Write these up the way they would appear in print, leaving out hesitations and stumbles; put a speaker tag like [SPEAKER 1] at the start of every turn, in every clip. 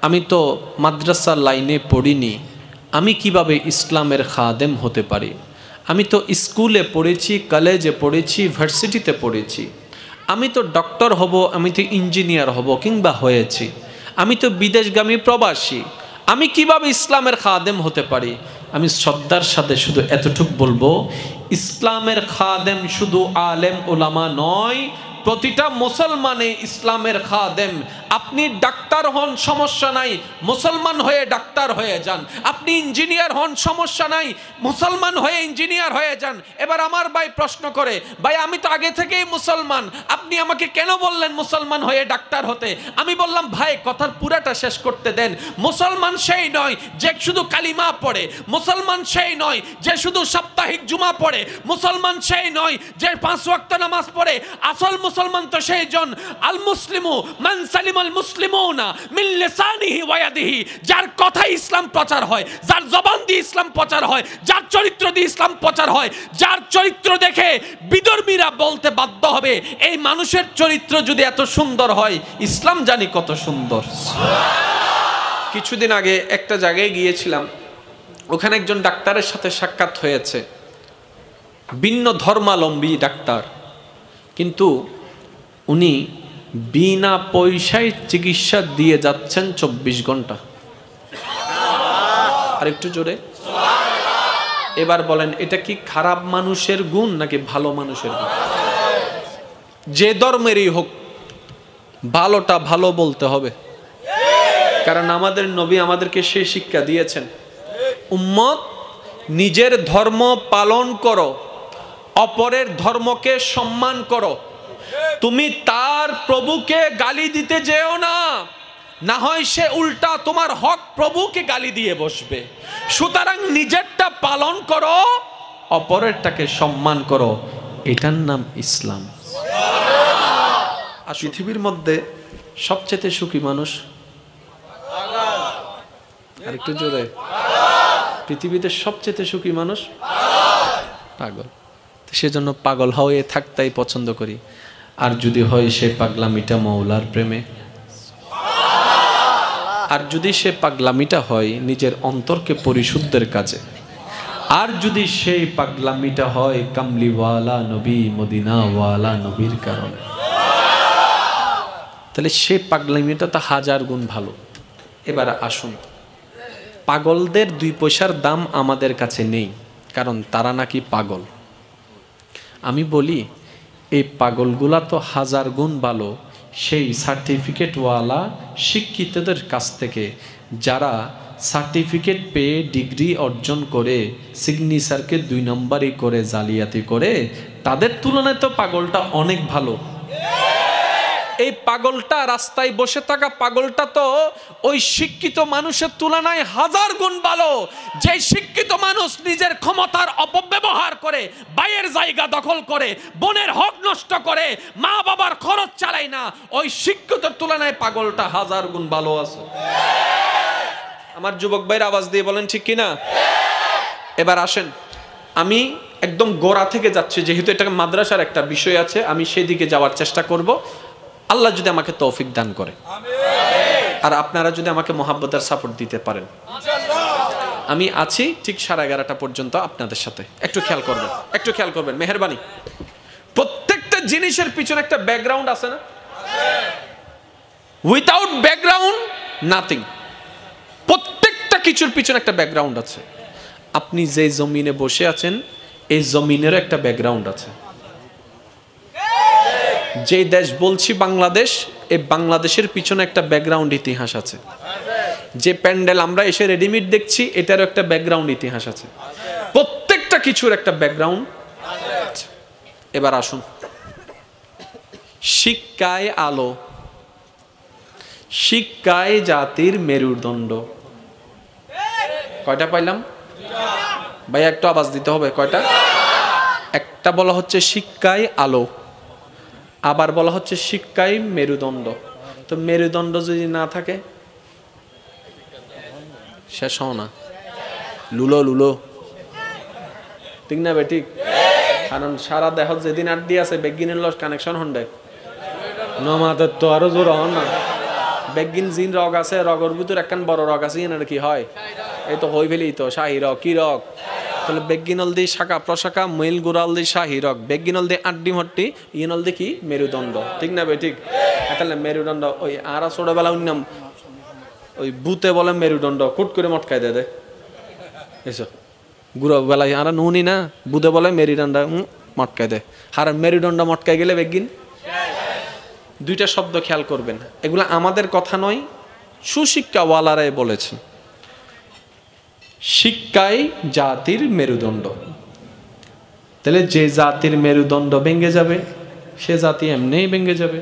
[SPEAKER 1] আমি তো মাদ্রাসার লাইনে পড়িনি, আমি কিভাবে ইসলামের খাদেম হতে পারি? আমি তো স্কুলে পড়েছি, কলেজে পড়েছি, ভার্সিটিতে পড়েছি, আমি তো ডক্টর হব, আমি তো ইঞ্জিনিয়ার হব কিংবা হয়েছি, আমি তো বিদেশগামী প্রবাসী, আমি কিভাবে ইসলামের খাদেম হতে পারি? আমি শ্রদ্ধার সাথে শুধু এতটুকু বলবো, ইসলামের খাদেম শুধু আলেম ওলামা নয়, প্রতিটা মুসলমানে ইসলামের খাদেম। আপনি ডাক্তার হন, সমস্যা নাই, মুসলমান হয়ে ডাক্তার হয়ে যান। আপনি ইঞ্জিনিয়ার হন, সমস্যা নাই, মুসলমান হয়ে ইঞ্জিনিয়ার হয়ে যান। এবার আমার ভাই প্রশ্ন করে, ভাই আমি তো আগে থেকেই মুসলমান, আপনি আমাকে কেন বললেন মুসলমান হয়ে ডাক্তার হতে? আমি বললাম, ভাই কথার পুরাটা শেষ করতে দেন। মুসলমান সেই নয় যে শুধু কালিমা পড়ে, মুসলমান সেই নয় যে শুধু সাপ্তাহিক জুমা পড়ে, মুসলমান সেই নয় যে 5 ওয়াক্ত নামাজ পড়ে। আসল মুসলমান তো সেই জন, আল মুসলিমু মান সালিমাল মুসলিমুনা মিন লিসানিহি ওয়া ইয়াদিহি, যার কথায় ইসলাম প্রচার হয়, যার জবান দিয়ে ইসলাম প্রচার হয়, যার চরিত্র দিয়ে ইসলাম প্রচার হয়, যার চরিত্র দেখে বিধর্মীরা বলতে বাধ্য হবে এই মানুষের চরিত্র যদি এত সুন্দর হয়, ইসলাম জানি কত সুন্দর। কিছুদিন আগে একটা জায়গায় গিয়েছিলাম, ওখানে একজন ডাক্তারের সাথে সাক্ষাৎ হয়েছে, ভিন্ন ধর্মাবলম্বী ডাক্তার, কিন্তু উনি বিনা পয়সায় চিকিৎসা দিয়ে যাচ্ছেন 24 ঘন্টা। আর একটু জোরে, এবার বলেন এটা কি খারাপ মানুষের গুণ নাকি ভালো মানুষের গুণ? যে ধর্মেরই হোক ভালোটা ভালো বলতে হবে, কারণ আমাদের নবী আমাদেরকে সেই শিক্ষা দিয়েছেন, উম্মত নিজের ধর্ম পালন করো, অপরের ধর্মকে সম্মান করো। তুমি তার প্রভুকে গালি দিতে যেও না, না হয় সে উল্টা তোমার হক প্রভুকে গালি দিয়ে বসবে। সুতরাং নিজেরটা পালন করো, অপরেরটাকে সম্মান করো, এটার নাম ইসলাম। আর পৃথিবীর মধ্যে সবচেয়ে সুখী মানুষ, আর একটু জোরে, পৃথিবীতে সবচেয়ে সুখী মানুষ পাগল। সেজন্য পাগল হয়ে থাকতেই পছন্দ করি। আর যদি হয় সে পাগলামিটা মওলার প্রেমে, আর যদি সে পাগলামিটা হয় নিজের অন্তরকে পরিশুদ্ধের কাজে, আর যদি সেই পাগলামিটা হয় কামলিওয়ালা নবী মদিনাওয়ালা নবীর কারণে, তাহলে সে পাগলামিটা তো 1000 গুণ ভালো। এবার আসুন, পাগলদের 2 পয়সার দাম আমাদের কাছে নেই, কারণ তারা নাকি পাগল। আমি বলি এই পাগলগুলা তো 1000 গুণ ভালো সেই সার্টিফিকেটওয়ালা শিক্ষিতদের কাছ থেকে, যারা সার্টিফিকেট পেয়ে ডিগ্রি অর্জন করে সিগনেচারকে 2 নম্বরই করে জালিয়াতি করে, তাদের তুলনায় তো পাগলটা অনেক ভালো। এই পাগলটা, রাস্তায় বসে থাকা পাগলটা তো ওই শিক্ষিত মানুষের তুলনায় 1000 গুণ ভালো। যে শিক্ষিত মানুষ নিজের ক্ষমতার অপব্যবহার করে, ভাইয়ের জায়গা দখল করে, বোনের হক নষ্ট করে, মা বাবার খরচ চালায় না, ওই শিক্ষিতের তুলনায় পাগলটা 1000 গুণ ভালো আছে। আমার যুবক ভাইয়ের আওয়াজ দিয়ে বলেন ঠিক কিনা? এবার আসেন, আমি একদম গোড়া থেকে যাচ্ছি, যেহেতু এটা মাদ্রাসার একটা বিষয় আছে, আমি সেদিকে যাওয়ার চেষ্টা করব, আল্লাহ যদি আমাকে তৌফিক দান করে, আর আপনারা যদি আমাকে মহাব্বতের সাপোর্ট দিতে পারেন। আমি আছি ঠিক 11:30 পর্যন্ত আপনাদের সাথে। একটু খেয়াল করবেন, একটু খেয়াল করবেন, মেহেরবানি। প্রত্যেকটা জিনিসের পিছনে একটা ব্যাকগ্রাউন্ড আছে না? Without background nothing. প্রত্যেকটা কিছুর পিছনে একটা ব্যাকগ্রাউন্ড আছে। আপনি যে জমিনে বসে আছেন, এই জমিনেরও একটা ব্যাকগ্রাউন্ড আছে। যে দেশ বলছি বাংলাদেশ, এই বাংলাদেশের পিছনে একটা ব্যাকগ্রাউন্ড ইতিহাস আছে। যে প্যান্ডেল আমরা এসে রেডিমেড দেখছি, এটারও একটা ব্যাকগ্রাউন্ড ইতিহাস আছে। প্রত্যেকটা কিছুর একটা ব্যাকগ্রাউন্ড আছে। এবার আসুন, শিক্ষায় আলো, শিক্ষায় জাতির মেরুদণ্ড। কয়টা পাইলাম ভাই? একটু আওয়াজ দিতে হবে। কয়টা? একটা বলা হচ্ছে শিক্ষায় আলো, আবার বলা হচ্ছে শিক্ষায় মেরুদণ্ড। তো মেরুদণ্ড যদি না থাকে শেষ হও না, লুলো লুলো, ঠিক না বেঠিক? কারণ সারা দেহ যেদিন আড্ডি আছে বেগিনের লস কানেকশন হন্ডে নমাদের তো আরো জোর হন না, বেগিন জিন রগ আছে, রগের ভিতর একখান বড় রগ আছে, এনার কি হয়? এই তো হই ফেলি তো শাহী রগ। কি রগ? তাহলে বেগিনল দি শাখা প্রশাখা, মেল গোড়াল দি শাহী রগ, বেগিনল দি আড্ডি হট্টি, ইনল দি কি মেরুদণ্ড। ঠিক না ভাই? ঠিক। তাহলে মেরুদণ্ড ওই আর ছোটবেলা উন্নাম ওই বুতে বলে মেরুদণ্ড, কুট করে মটকায় দে এসো গুড়ো বেলায় আর নুনি না, বুধে বলে মেরুদণ্ড মটকায় দেয়। আর মেরুদণ্ড মটকায় গেলে বেগিন। দুইটা শব্দ খেয়াল করবেন, এগুলো আমাদের কথা নয়, সুশিক্ষাওয়ালারাই বলেছেন। শিক্ষাই জাতির মেরুদণ্ড। তাহলে যে জাতির মেরুদণ্ড ভেঙে যাবে সে জাতি এমনিই ভেঙে যাবে।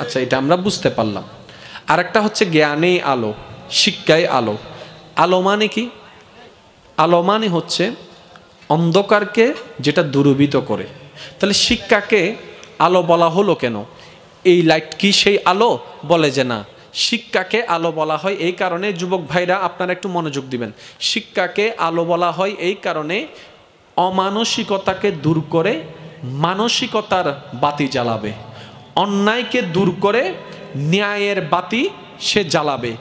[SPEAKER 1] আচ্ছা, এটা আমরা বুঝতে পারলাম। আরেকটা হচ্ছে জ্ঞানেই আলো, শিক্ষাই আলো। আলো মানে কি? আলো মানে হচ্ছে অন্ধকারকে যেটা দূরীভূত করে। তাহলে শিক্ষাকে আলো বলা হলো কেন? এই লাইট কি সেই আলো? বলে যে না, শিক্ষাকে আলো বলা হয় এই কারণে, যুবক ভাইরা আপনারা একটু মনোযোগ দিবেন। শিক্ষাকে আলো বলা হয় এই কারণে, অমানসিকতাকে দূর করে মানসিকতার বাতি জ্বালাবে, অন্যায়কে দূর করে ন্যায়ের বাতি সে জ্বালাবে।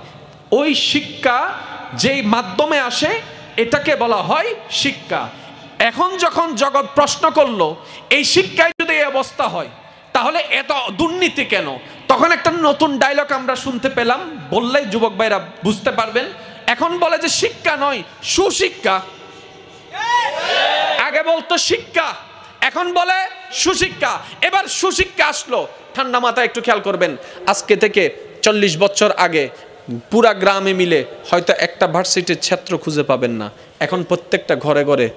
[SPEAKER 1] ওই শিক্ষা যেই মাধ্যমে আসে এটাকে বলা হয় শিক্ষা। এখন যখন জগৎ প্রশ্ন করলো এই শিক্ষায় যদি এই অবস্থা হয় তাহলে এত দুর্নীতি কেন, তখন একটা নতুন ডায়লগ আমরা শুনতে পেলাম, বললেই যুবক ভাইরা বুঝতে পারবেন। এখন বলে যে শিক্ষা নয়, সুশিক্ষা। আগে বলতো শিক্ষা, এখন বলে সুশিক্ষা। এবার সুশিক্ষা আসলো। ঠান্ডা মাথায় একটু খেয়াল করবেন, আজকে থেকে 40 বছর আগে পুরা গ্রামে মিলে হয়তো একটা ভার্সিটির ছাত্র খুঁজে পাবেন না, এখন প্রত্যেকটা ঘরে ঘরে।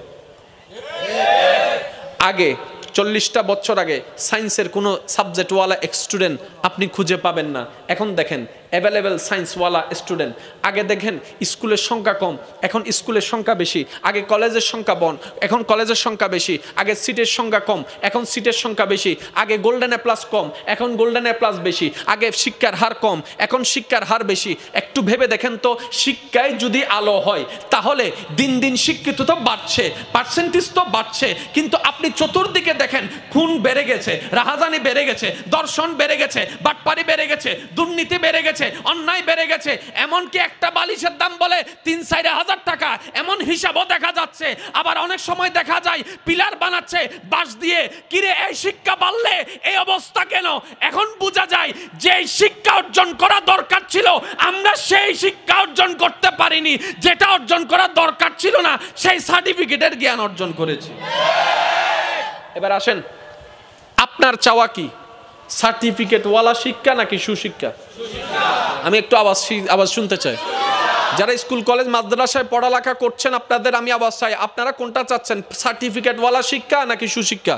[SPEAKER 1] আগে 40টা বছর আগে সায়েন্সের কোনো সাবজেক্টওয়ালা স্টুডেন্ট আপনি খুঁজে পাবেন না, এখন দেখেন অ্যাভেলেবেল সায়েন্সওয়ালা স্টুডেন্ট। আগে দেখেন স্কুলের সংখ্যা কম, এখন স্কুলের সংখ্যা বেশি। আগে কলেজের সংখ্যা কম, এখন কলেজের সংখ্যা বেশি। আগে সিটের সংখ্যা কম, এখন সিটের সংখ্যা বেশি। আগে গোল্ডেন এ প্লাস কম, এখন গোল্ডেন এ প্লাস বেশি। আগে শিক্ষার হার কম, এখন শিক্ষার হার বেশি। একটু ভেবে দেখেন তো, শিক্ষায় যদি আলো হয় তাহলে দিন দিন শিক্ষিত তো বাড়ছে, পার্সেন্টেজ তো বাড়ছে, কিন্তু আপনি চতুর্দিকে দেখেন খুন বেড়ে গেছে, রাহাজানি বেড়ে গেছে, দর্শন বেড়ে গেছে, বাটপারি বেড়ে গেছে, দুর্নীতি বেড়ে গেছে, অন্যায় বেড়ে গেছে। এমনকি একটা বালিশের দাম বলে 3-4 হাজার টাকা, এমন হিসাবও দেখা যাচ্ছে। আবার অনেক সময় দেখা যায় পিলার বানাচ্ছে বাঁশ দিয়ে। কিরে, এই শিক্ষা বাড়লে এই অবস্থা কেন? এখন বোঝা যায় যে শিক্ষা অর্জন করা দরকার ছিল, আমরা সেই শিক্ষা অর্জন করতে পারিনি। যেটা অর্জন করা দরকার ছিল না সেই সার্টিফিকেটের জ্ঞান অর্জন করেছি। এবার আসেন, আপনার চাওয়া কি? সার্টিফিকেটওয়ালা শিক্ষা নাকি সুশিক্ষা? আমি একটু আওয়াজ শুনতে চাই। যারা স্কুল কলেজ মাদ্রাসায় পড়ালেখা করছেন আপনাদের আমি আওয়াজ চাই, আপনারা কোনটা চাচ্ছেন? সার্টিফিকেটওয়ালা শিক্ষা নাকি সুশিক্ষা?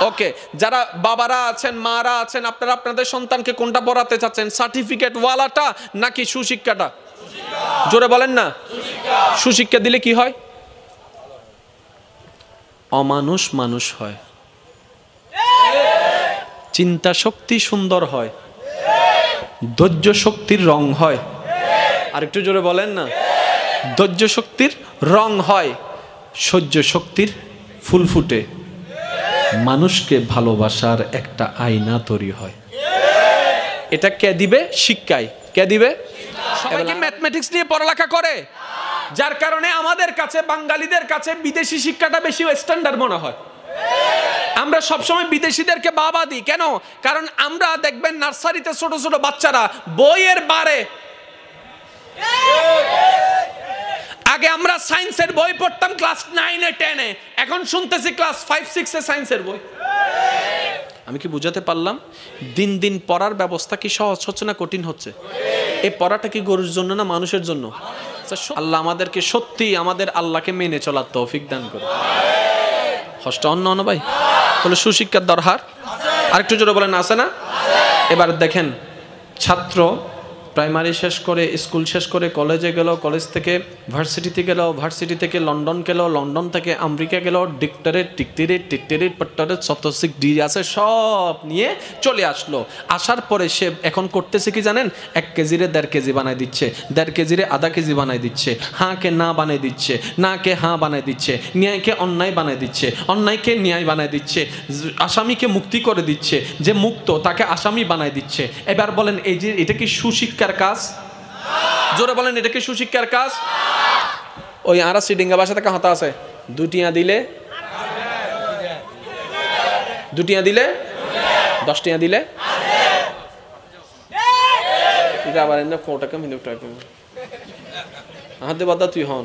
[SPEAKER 1] ওকে, যারা বাবারা আছেন, মারা আছেন, আপনারা আপনাদের সন্তানকে কোনটা পড়াতে চাচ্ছেন? সার্টিফিকেটওয়ালাটা নাকি সুশিক্ষাটা? জোরে বলেন না। সুশিক্ষা দিলে কি হয়? অমানুষ মানুষ হয়, চিন্তা শক্তি সুন্দর হয়, ধৈর্য শক্তির রং হয়। আর একটু জোরে বলেন না। ধৈর্য শক্তির রং হয়, সহ্য শক্তির ফুল ফুটে, মানুষকে ভালোবাসার একটা আয়না তৈরি হয়। এটা কে দিবে? শিক্ষায়। কে দিবে? সবাই কি ম্যাথমেটিক্স নিয়ে পড়ালেখা করে? যার কারণে আমাদের কাছে, বাঙালিদের কাছে বিদেশি শিক্ষাটা বেশি স্ট্যান্ডার্ড মনে হয়। আমরা সবসময় বিদেশিদেরকে বাবা দিই কেন? কারণ আমরা দেখবেন নার্সারিতে ছোট ছোট বাচ্চারা বইয়ের বারে, আগে আমরা সায়েন্সের বই পড়তাম ক্লাস 9-এ 10-এ, এখন শুনতেছি ক্লাস 5-6-এ সায়েন্সের বই। আমি কি বুঝাতে পারলাম? দিন দিন পড়ার ব্যবস্থা কি সহজ হচ্ছে না কঠিন হচ্ছে? এই পড়াটা কি গরুর জন্য না মানুষের জন্য? আল্লাহ আমাদেরকে সত্যি আমাদের আল্লাহকে মেনে চলার তৌফিক দান করে। হষ্ট অন্য ভাই, তাহলে সুশিক্ষার দরকার। আরেকটু জোরে বলেন, আছে না? এবার দেখেন, ছাত্র প্রাইমারি শেষ করে, স্কুল শেষ করে কলেজে গেল, কলেজ থেকে ভার্সিটিতে গেল, ভার্সিটি থেকে লন্ডন গেল, লন্ডন থেকে আমেরিকা গেল, ডিক্টরেট পট্টরেট শতসিক ডিগ্রি আছে সব নিয়ে চলে আসলো। আসার পরে সে এখন করতেছে কি জানেন? 1 কেজিরে 1.5 কেজি বানাই দিচ্ছে, 1.5 কেজিরে আধা কেজি বানাই দিচ্ছে, হাঁকে না বানাই দিচ্ছে, নাকে হাঁ বানাই দিচ্ছে, ন্যায়কে অন্যায় বানাই দিচ্ছে, অন্যায়কে ন্যায় বানাই দিচ্ছে, আসামিকে মুক্তি করে দিচ্ছে, যে মুক্ত তাকে আসামি বানাই দিচ্ছে। এবার বলেন, এই যে এটা কি সুশিক্ষা সুশিক্ষার কাজ? জোরে বলেন, এটা কি সুশিক্ষার কাজ? ওই আরা সিডিঙ্গা বাসা থেকে হতা আছে, দুটিয়া দিলে 10 দিলে আবার এনে ফোটাকে মিনিট হাতে বাদা তুই হন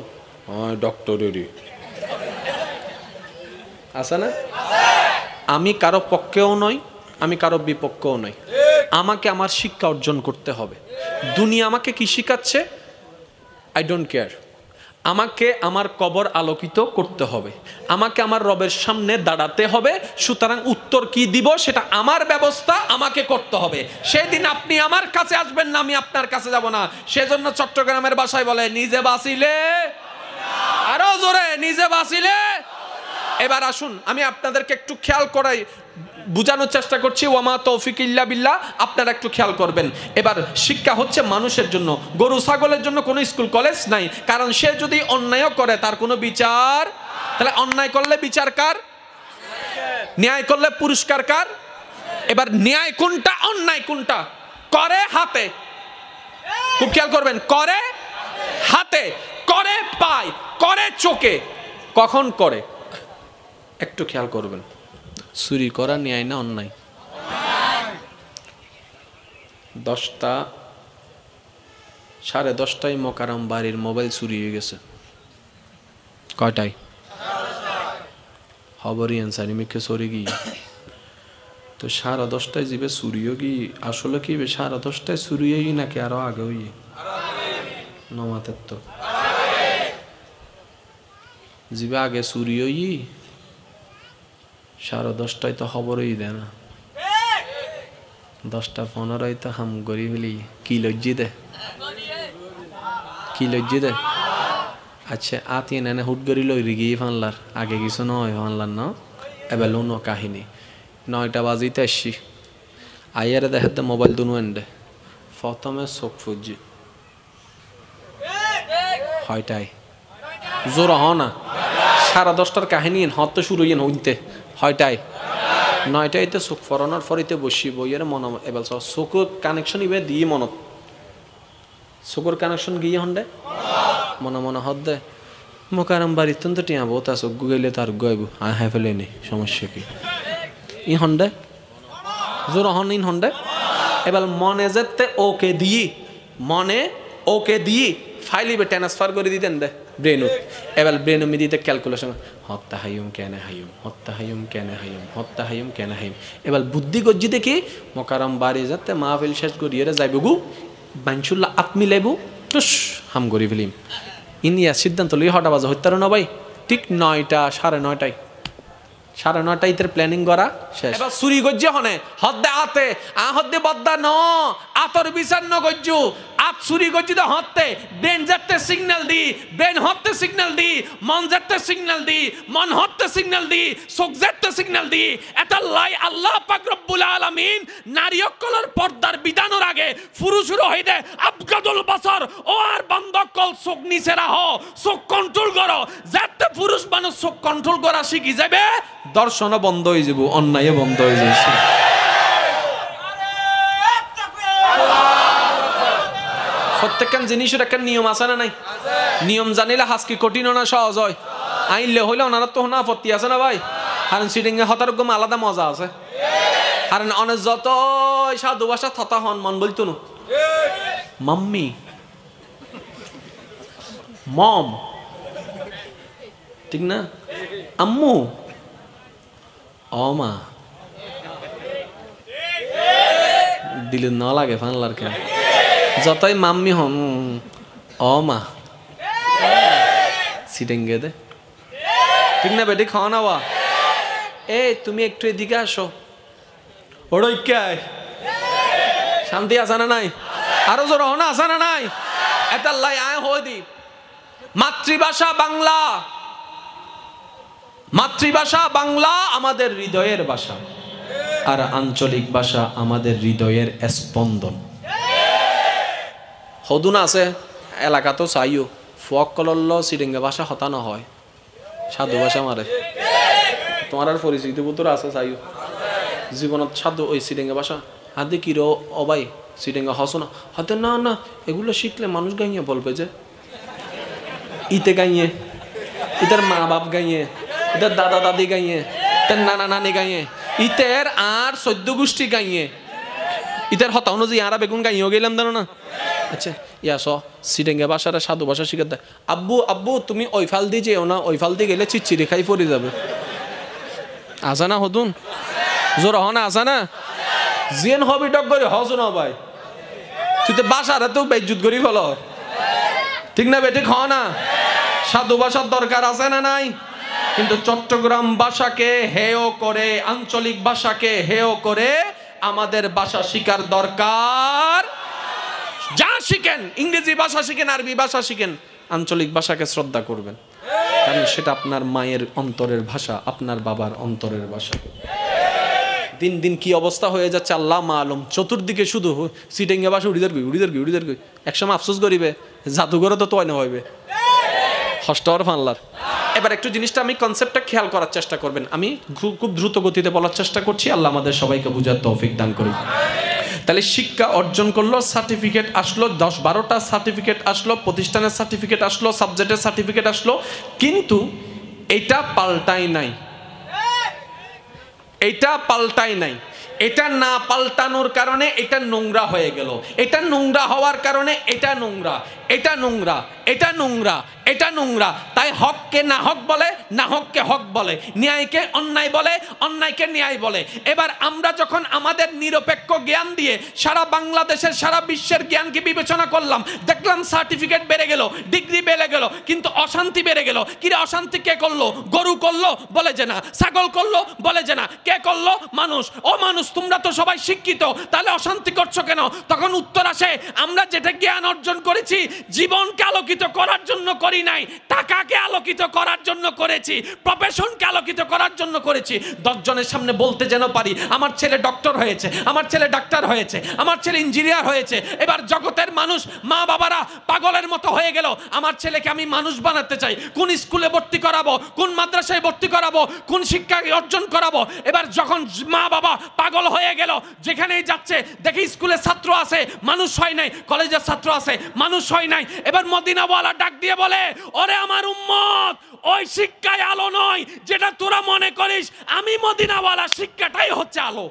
[SPEAKER 1] ডক্টরেরই আছে না? আমি কারো পক্ষেও নই, আমি কারো বিপক্ষেও নই। আমাকে আমার শিক্ষা অর্জন করতে হবে। দুনিয়া আমাকে কি শিখাচ্ছে, আই ডোন্ট কেয়ার। আমাকে আমার কবর আলোকিত করতে হবে, আমাকে আমার রবের সামনে দাঁড়াতে হবে। সুতরাং উত্তর কি দিব সেটা আমার ব্যবস্থা আমাকে করতে হবে। সেদিন আপনি আমার কাছে আসবেন না, আমি আপনার কাছে যাব না। সেজন্য চট্টগ্রামের ভাষায় বলে, নিজে বাঁচিলে, আরো জোরে, নিজে বাঁচিলে। এবার আসুন আমি আপনাদেরকে একটু খেয়াল করাই, বুঝানোর চেষ্টা করছি। ওয়ামা তৌফিক ইল্লা বিল্লাহ, আপনারা একটু খেয়াল করবেন। এবার শিক্ষা হচ্ছে মানুষের জন্য, গরু ছাগলের জন্য কোনো স্কুল কলেজ নাই। কারণ সে যদি অন্যায়ও করে তার কোনো বিচার, তাহলে অন্যায় করলে বিচার কার? ন্যায় করলে পুরস্কার কার? এবার ন্যায় কোনটা, অন্যায় কোনটা? করে হাতে, খুব খেয়াল করবেন, করে হাতে, করে পায়, করে চোখে। কখন করে একটু খেয়াল করবেন। চুরি করা ন্যায় না অন্যায়? 10:30 মোকারম বাড়ির মোবাইল চুরি হয়ে গেছে। কয়টায়? খবরই আনসারি মিকে চুরি কি তো 10:30 যাবে চুরিও কি? আসলে কি 10:30 চুরি হই নাকি আরো আগে হই? নমাতের তো যাবে আগে চুরি হই, 10:30 তো খবরই দেয় না। 10:15 তো হাম করি ফেলি। কি লজ্জি দে, কি লজ্জি দে। আচ্ছা আতিয়ে নেনে হুট করি লই গিয়ে ফানলার আগে কিছু নয় ফানলার না। এবার লোন কাহিনী 9টা বাজিতে আসছি, আইয়ারে দেখাতে মোবাইল দুনু এনে প্রথমে চোখ ফুজি হয়টাই জোর হ না। 10:30 কাহিনী হত শুরু ইয়েন হইতে হয়টাই 9টাইতে চোখ ফরানোর ফরিতে বসি বইয়ের মন। এবার চোখের কানেকশন ইবে দিয়ে মনত, চোখের কানেকশন গিয়ে হন্ডে মনে মনে হদ দে মোকারাম বাড়ির তো টিয়া বহুত আছে, গুগলে তার গাইব আয় হ্যাঁ ফেলে নি, সমস্যা কি? ই হন্ডে জোর হন ইন হন্ডে। এবার মনে যেতে ওকে দিয়ে, মনে ওকে দিয়ে ফাইলিবে ট্রান্সফার করে দিতেন দে ব্রেনু। এবার ব্রেনু মি দিতে ক্যালকুলেশন, হত্যা হাইম কেন হাইম, হত্যা হাইম কেন হাইম, হত্যা হাইম কেন হাইম। এবার বুদ্ধি গজ্জি দেখি মোকারাম বাড়ি যাতে মাহফিল শেষ করিয়ে যাইব গু বাঞ্চুল্লাহ আত্মি লেবু টুস হাম করি ফেলিম। ইনিয়া সিদ্ধান্ত লিয়ে হটা বাজে হত্যার না ভাই। ঠিক 9টা 9:30 9:30 প্ল্যানিং করা শেষ। এবার চুরি গজ্জি হনে হদ্দে আতে হদ্দে বদ্দা ন আতর বিচার ন গজ্জু আত চুরি গজ্জি তো হতে ব্রেন যাতে সিগন্যাল দি, ব্রেন হতে সিগন্যাল দি, মন যাতে সিগন্যাল দি, মন হতে সিগন্যাল দি, চোখ যাতে সিগন্যাল দি। এটা লাই আল্লাহ পাক রব্বুল আলামিন নারী অকলের পর্দার বিধানের আগে পুরুষের হইতে আবগাদুল বাসার ও আর বান্দকল চোখ নিচে রাহ, চোখ কন্ট্রোল করো। যাতে পুরুষ মানুষ চোখ কন্ট্রোল করা শিখি যাবে, দর্শন বন্ধ হয়ে যাব, অন্যায় বন্ধ হয়ে যাচ্ছে। প্রত্যেকখান জিনিসের একটা নিয়ম আছে না নাই? নিয়ম জানিলে হাসকি কঠিন না সহজ হয়। আইলে হইলে ওনারা তো না আপত্তি আছে না ভাই? কারণ সিটিং এ হতার গম আলাদা মজা আছে। কারণ অনেক যত সাধু ভাষা থতা হন মন বলতো না মাম্মি মম, ঠিক না? আম্মু অমা দিলে না লাগে ফানলার কেন যতই মাম্মি হন অমা সিটেঙ্গে দে, ঠিক না বেটি? খাওয়া নাওয়া এই তুমি একটু এদিকে আসো, ওড়ই কে শান্তি আসা না নাই? আরো জোর হনা আসা না নাই? এটা লাই আয় হই দি। মাতৃভাষা বাংলা, মাতৃভাষা বাংলা আমাদের হৃদয়ের ভাষা, আর আঞ্চলিক ভাষা আমাদের হৃদয়ের স্পন্দন। হদুন আছে এলাকা তো চাইও ফক কলল্ল সিডিঙ্গা ভাষা হতানো হয়, সাধু ভাষা মারে। তোমার আর পরিচিত পুত্র আছে চাইও জীবনত সাধু ওই সিডিঙ্গা ভাষা হাতে কিরো ও ভাই সিটেঙ্গা হসো না হাতে না না এগুলো শিখলে মানুষ গাইয়ে বলবে যে ইতে গাইয়ে ইতার মা বাপ গাইয়ে ইতার দাদা দাদি গাইয়ে ইতার নানা নানি গাইয়ে ইতের আর 14 গোষ্ঠী গাইয়ে ইতার হতা অনুযায়ী আরা বেগুন গাইয়েও গেলাম জানো না। আচ্ছা ইয়াস সিটেঙ্গা ভাষাটা সাধু ভাষা শিখার দেয় আব্বু আব্বু তুমি ওই ফাল দিয়ে যেও না ওই ফাল দিয়ে গেলে চিচ্চিরি খাই পড়ে যাবে আসা না হতুন জোর হ না আসা না জিয়ান হবি টক করে হস না ভাই তুই তো বাসার তো বেজ্জুত করি ফেল ঠিক না বেঠিক হ না সাধু ভাষার দরকার আছে না নাই কিন্তু চট্টগ্রাম ভাষাকে হেয় করে আঞ্চলিক ভাষাকে হেয় করে আমাদের ভাষা শিকার দরকার যা শিখেন ইংরেজি ভাষা শিখেন আরবি ভাষা শিখেন আঞ্চলিক ভাষাকে শ্রদ্ধা করবেন কারণ সেটা আপনার মায়ের অন্তরের ভাষা আপনার বাবার অন্তরের ভাষা। দিন দিন কি অবস্থা হয়ে যাচ্ছে আল্লাহ মালুম চতুর্দিকে শুধু সিটেঙ্গা ভাষা উড়িদার গই একসময় আফসোস করিবে জাদুঘরে তো তয় না হইবে হস্টর ফানলার। এবার একটু জিনিসটা আমি কনসেপ্টটা খেয়াল করার চেষ্টা করবেন আমি খুব দ্রুত গতিতে বলার চেষ্টা করছি আল্লাহ আমাদের সবাইকে বুঝার তৌফিক দান করুন। তাহলে শিক্ষা অর্জন করলো সার্টিফিকেট আসলো 10-12টা সার্টিফিকেট আসলো প্রতিষ্ঠানের সার্টিফিকেট আসলো সাবজেক্টের সার্টিফিকেট আসলো কিন্তু এটা পাল্টাই নাই এটা না পাল্টানোর কারণে এটা নোংরা হয়ে গেল এটা নোংরা হওয়ার কারণে এটা নোংরা তাই হককে না হক বলে না হককে হক বলে ন্যায়কে অন্যায় বলে অন্যায়কে ন্যায় বলে। এবার আমরা যখন আমাদের নিরপেক্ষ জ্ঞান দিয়ে সারা বাংলাদেশের সারা বিশ্বের জ্ঞানকে বিবেচনা করলাম দেখলাম সার্টিফিকেট বেড়ে গেল ডিগ্রি বেড়ে গেল কিন্তু অশান্তি বেড়ে গেল। কিরে অশান্তি কে করলো? গরু করলো বলে যে না, ছাগল করলো বলে যে না, কে করলো? মানুষ। ও মানুষ তোমরা তো সবাই শিক্ষিত তাহলে অশান্তি করছো কেন? তখন উত্তর আসে আমরা যেটা জ্ঞান অর্জন করেছি জীবনকে আলোকিত করার জন্য করি নাই, টাকাকে আলোকিত করার জন্য করেছি, প্রফেশনকে আলোকিত করার জন্য করেছি। 10 জনের সামনে বলতে যেন পারি আমার ছেলে ডক্টর হয়েছে, আমার ছেলে ডাক্তার হয়েছে, আমার ছেলে ইঞ্জিনিয়ার হয়েছে। এবার জগতের মানুষ মা বাবারা পাগলের মতো হয়ে গেল আমার ছেলেকে আমি মানুষ বানাতে চাই, কোন স্কুলে ভর্তি করাবো, কোন মাদ্রাসায় ভর্তি করাবো, কোন শিক্ষা অর্জন করাবো। এবার যখন মা বাবা পাগল হয়ে গেল যেখানেই যাচ্ছে দেখি স্কুলের ছাত্র আছে মানুষ হয় নাই, কলেজের ছাত্র আছে মানুষ হয় নাই। এবার মদিনাওয়ালা ডাক দিয়ে বলে ওরে আমার উম্মত ওই শিক্ষায় আলো নয় যেটা তোরা মনে করিস, আমি মদিনাওয়ালা শিক্ষাটাই হচ্ছে আলো।